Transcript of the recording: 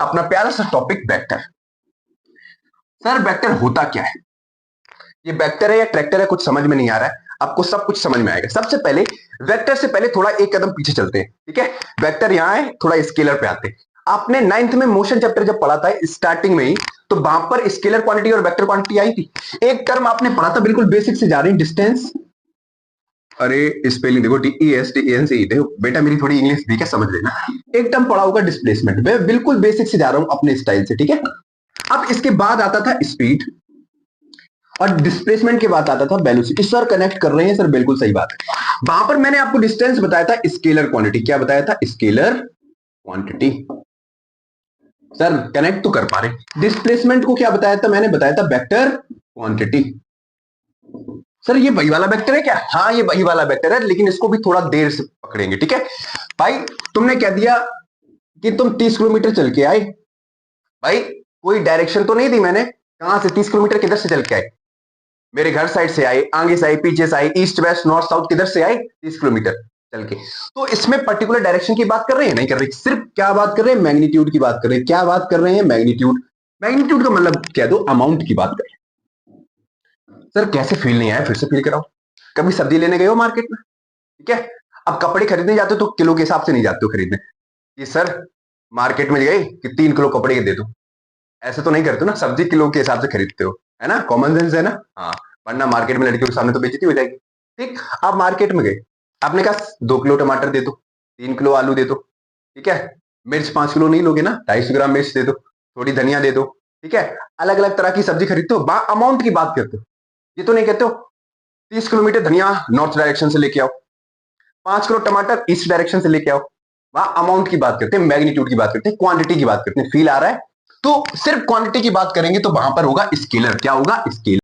अपना प्यारा सा टॉपिक वेक्टर। सर वेक्टर होता क्या है, ये वेक्टर है या ट्रैक्टर है, कुछ समझ में नहीं आ रहा है। आपको सब कुछ समझ में आएगा। सबसे पहले वेक्टर से पहले थोड़ा एक कदम पीछे चलते हैं, ठीक है। वेक्टर यहां है, थोड़ा स्केलर पे आते हैं। आपने 9th में मोशन चैप्टर जब पढ़ा था स्टार्टिंग में ही, तो वहां पर स्केलर क्वांटिटी और वेक्टर क्वांटिटी आई थी। एक टर्म आपने पढ़ा था, बिल्कुल बेसिक से जा रही डिस्टेंस, अरे स्पेलिंग देखो, DESTANCE, देखो बेटा मेरी थोड़ी इंग्लिश वीक है, समझ लेना। एक टर्म पढ़ा होगा डिस्प्लेसमेंट, मैं बिल्कुल बेसिक से जा रहा हूं अपने स्टाइल से, ठीक है। अब इसके बाद आता था स्पीड, और डिस्प्लेसमेंट के बाद आता था वेलोसिटी। सर कनेक्ट कर रहे हैं सर, बिल्कुल सही बात है। वहां पर मैंने आपको डिस्टेंस बताया था स्केलर क्वांटिटी। क्या बताया था? Scalar quantity. सर कनेक्ट तो कर पा रहे। डिस्प्लेसमेंट को क्या बताया था? मैंने बताया था वेक्टर क्वांटिटी। सर ये वही वाला वेक्टर है क्या? हाँ ये वही वाला वेक्टर है, लेकिन इसको भी थोड़ा देर से पकड़ेंगे, ठीक है भाई। तुमने कह दिया कि तुम 30 किलोमीटर चल के आए, भाई कोई डायरेक्शन तो नहीं दी मैंने, कहां से 30 किलोमीटर किधर से चल के आए? मेरे घर साइड से आए, आगे से आए, पीछे से आए, ईस्ट वेस्ट नॉर्थ साउथ, किधर से आए? 30 किलोमीटर चल के। तो इसमें पर्टिकुलर डायरेक्शन की बात कर रहे हैं? नहीं कर रहे, सिर्फ क्या बात कर रहे हैं? मैग्नीट्यूड की बात कर रहे हैं। क्या बात कर रहे हैं? मैग्नीट्यूड। मैग्नीट्यूड का मतलब कह दो अमाउंट की बात कर रहे हैं। सर कैसे फील नहीं आया, फिर से फील कराओ। कभी सब्जी लेने गए हो मार्केट में, ठीक है। अब कपड़े खरीदने जाते हो तो किलो के हिसाब से नहीं जाते हो खरीदने, कि सर मार्केट में गए कि 3 किलो कपड़े दे दो, ऐसे तो नहीं करते हो ना। सब्जी किलो के हिसाब से खरीदते हो, है ना, कॉमन सेंस है ना। हाँ, वरना मार्केट में लड़कियों के सामने तो बेइज्जती हो जाएगी। ठीक, आप मार्केट में गए, आपने कहा 2 किलो टमाटर दे दो, 3 किलो आलू दे दो, ठीक है। मिर्च 5 किलो नहीं लोगे ना, 250 ग्राम मिर्च दे दो, थोड़ी धनिया दे दो, ठीक है। अलग अलग तरह की सब्जी खरीदते हो, अमाउंट की बात करते हो। ये तो नहीं कहते हो 30 किलोमीटर धनिया नॉर्थ डायरेक्शन से लेके आओ, 5 किलो टमाटर ईस्ट डायरेक्शन से लेके आओ। वहां अमाउंट की बात करते हैं, मैग्नीट्यूड की बात करते हैं, क्वांटिटी की बात करते हैं। फील आ रहा है? तो सिर्फ क्वांटिटी की बात करेंगे तो वहां पर होगा स्केलर। क्या होगा? स्केलर।